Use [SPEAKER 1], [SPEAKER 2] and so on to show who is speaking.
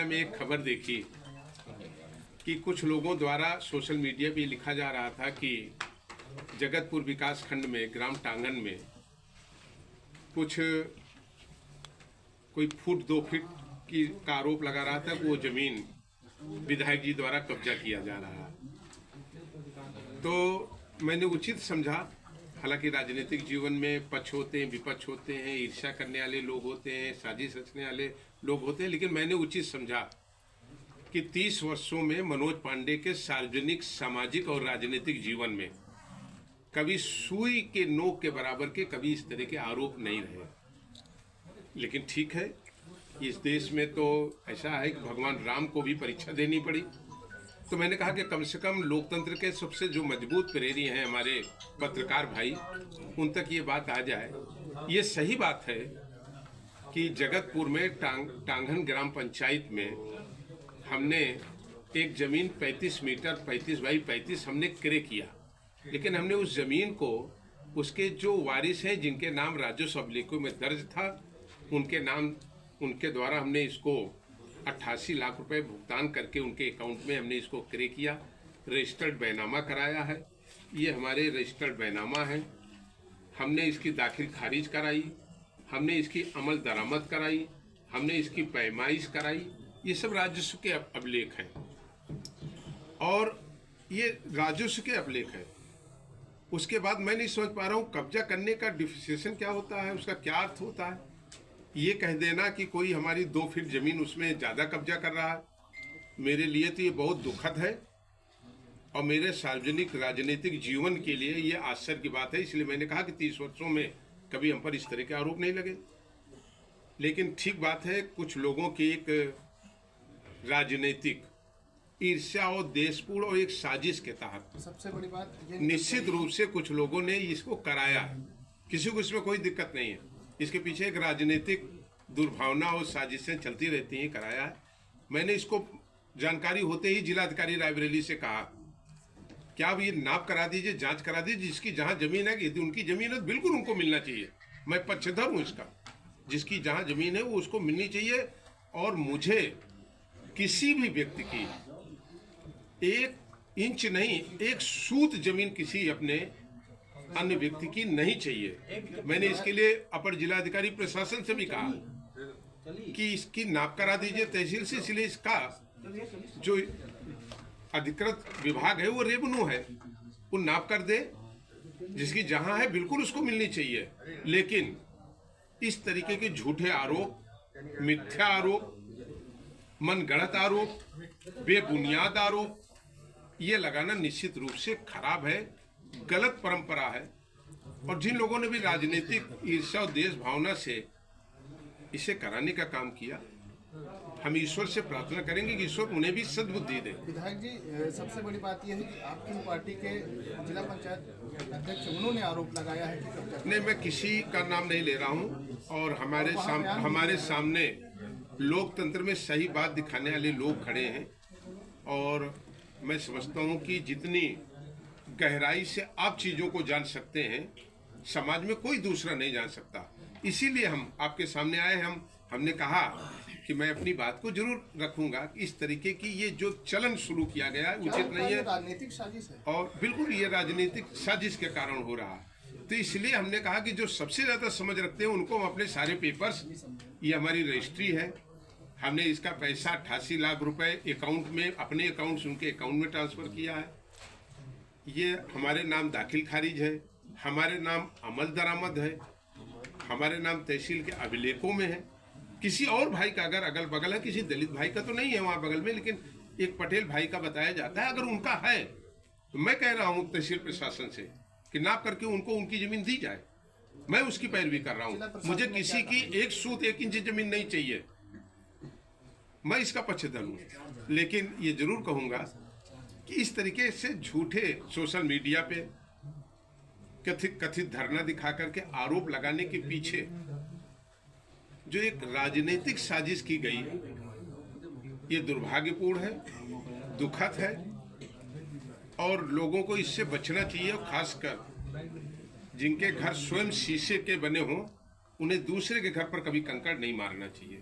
[SPEAKER 1] में एक खबर देखी कि कुछ लोगों द्वारा सोशल मीडिया पे लिखा जा रहा था कि जगतपुर विकास खंड में ग्राम टांगन में कुछ कोई फुट 2 फीट का आरोप लगा रहा था कि वो जमीन विधायक जी द्वारा कब्जा किया जा रहा है। तो मैंने उचित समझा, हालांकि राजनीतिक जीवन में पक्ष होते हैं, विपक्ष होते हैं, ईर्ष्या करने वाले लोग होते हैं, साजिश रचने वाले लोग होते हैं, लेकिन मैंने उचित समझा कि 30 वर्षों में मनोज पांडे के सार्वजनिक, सामाजिक और राजनीतिक जीवन में कभी सुई के नोक के बराबर के कभी इस तरह के आरोप नहीं रहे। लेकिन ठीक है, इस देश में तो ऐसा है कि भगवान राम को भी परीक्षा देनी पड़ी। तो मैंने कहा कि कम से कम लोकतंत्र के सबसे जो मजबूत प्रेरी हैं हमारे पत्रकार भाई, उन तक ये बात आ जाए। ये सही बात है कि जगतपुर में टांगन ग्राम पंचायत में हमने एक ज़मीन 35 मीटर 35 बाई 35 हमने क्रय किया, लेकिन हमने उस ज़मीन को उसके जो वारिस हैं जिनके नाम राजस्व अभिलेखों में दर्ज था, उनके द्वारा हमने इसको 88 लाख रुपए भुगतान करके उनके अकाउंट में हमने इसको क्रय किया। रजिस्टर्ड बैनामा कराया है, ये हमारे रजिस्टर्ड बैनामा है। हमने इसकी दाखिल खारिज कराई, हमने इसकी अमल दरामद कराई, हमने इसकी पैमाइश कराई। ये सब राजस्व के अभिलेख हैं और ये राजस्व के अभिलेख है। उसके बाद मैं नहीं समझ पा रहा हूँ कब्जा करने का डिफिनेशन क्या होता है, उसका क्या अर्थ होता है। ये कह देना कि कोई हमारी 2 फीट जमीन उसमें ज़्यादा कब्जा कर रहा है, मेरे लिए तो ये बहुत दुखद है और मेरे सार्वजनिक राजनीतिक जीवन के लिए ये आश्चर्य की बात है। इसलिए मैंने कहा कि 30 वर्षों में कभी हम पर इस तरह के आरोप नहीं लगे। लेकिन ठीक बात है, कुछ लोगों की एक राजनीतिक ईर्ष्या और देशपूर्ण और एक साजिश के तहत
[SPEAKER 2] सबसे बड़ी बात
[SPEAKER 1] निश्चित रूप से कुछ लोगों ने इसको कराया है। किसी को इसमें कोई दिक्कत नहीं है, इसके पीछे एक राजनीतिक दुर्भावना और साजिशें चलती रहती हैं, कराया है। मैंने इसको जानकारी होते ही जिलाधिकारी रायबरेली से कहा कि आप ये नाप करा दीजिए, जांच करा दीजिए, जिसकी जहां जमीन है, यदि उनकी जमीन है तो बिल्कुल उनको मिलना चाहिए। मैं पक्षधर हूँ इसका, जिसकी जहां जमीन है वो उसको मिलनी चाहिए। और मुझे किसी भी व्यक्ति की 1 इंच नहीं, 1 सूत जमीन किसी अपने अन्य व्यक्ति की नहीं चाहिए। मैंने इसके लिए अपर जिलाधिकारी प्रशासन से भी कहा कि इसकी नाप करा दीजिए तहसील से, इसलिए इसका जो अधिकृत विभाग है वो रेवेन्यू है, वो नाप कर दे, जिसकी जहां है बिल्कुल उसको मिलनी चाहिए। लेकिन इस तरीके के झूठे आरोप, मिथ्या आरोप, मनगढ़ंत आरोप, बेबुनियाद आरोप ये लगाना निश्चित रूप से खराब है, गलत परंपरा है। और जिन लोगों ने भी राजनीतिक ईर्ष्या और देश भावना से इसे कराने का काम किया, हम ईश्वर से प्रार्थना करेंगे कि ईश्वर उन्हें भी सद्बुद्धि दे।
[SPEAKER 2] विधायक जी, सबसे बड़ी बात यह है कि आपकी पार्टी के जिला पंचायत अध्यक्ष उन्होंने आरोप लगाया है कि कब्जा।
[SPEAKER 1] नहीं, मैं किसी का नाम नहीं ले रहा हूँ और हमारे सामने लोकतंत्र में सही बात दिखाने वाले लोग खड़े हैं और मैं समझता हूँ कि जितनी गहराई से आप चीज़ों को जान सकते हैं, समाज में कोई दूसरा नहीं जान सकता। इसीलिए हम आपके सामने आए। हमने कहा कि मैं अपनी बात को जरूर रखूंगा कि इस तरीके की ये जो चलन शुरू किया गया है उचित नहीं है,
[SPEAKER 2] राजनीतिक साजिश है और
[SPEAKER 1] बिल्कुल ये राजनीतिक साजिश के कारण हो रहा है। तो इसलिए हमने कहा कि जो सबसे ज़्यादा समझ रखते हैं उनको हम अपने सारे पेपर्स, ये हमारी रजिस्ट्री है, हमने इसका पैसा 88 लाख रुपए अकाउंट में, अपने अकाउंट से उनके अकाउंट में ट्रांसफ़र किया है। ये हमारे नाम दाखिल खारिज है, हमारे नाम अमल दरामद है, हमारे नाम तहसील के अभिलेखों में है। किसी और भाई का अगर अगल बगल है, किसी दलित भाई का तो नहीं है वहाँ बगल में, लेकिन एक पटेल भाई का बताया जाता है, अगर उनका है तो मैं कह रहा हूँ तहसील प्रशासन से कि नाप करके उनको उनकी ज़मीन दी जाए। मैं उसकी पैरवी कर रहा हूँ। मुझे किसी की 1 सूत 1 इंच ज़मीन नहीं चाहिए, मैं इसका पक्षधर हूँ। लेकिन ये जरूर कहूँगा कि इस तरीके से झूठे सोशल मीडिया पे कथित धरना दिखा करके आरोप लगाने के पीछे जो एक राजनीतिक साजिश की गई है, ये दुर्भाग्यपूर्ण है, दुखद है और लोगों को इससे बचना चाहिए। और खासकर जिनके घर स्वयं शीशे के बने हों, उन्हें दूसरे के घर पर कभी कंकड़ नहीं मारना चाहिए।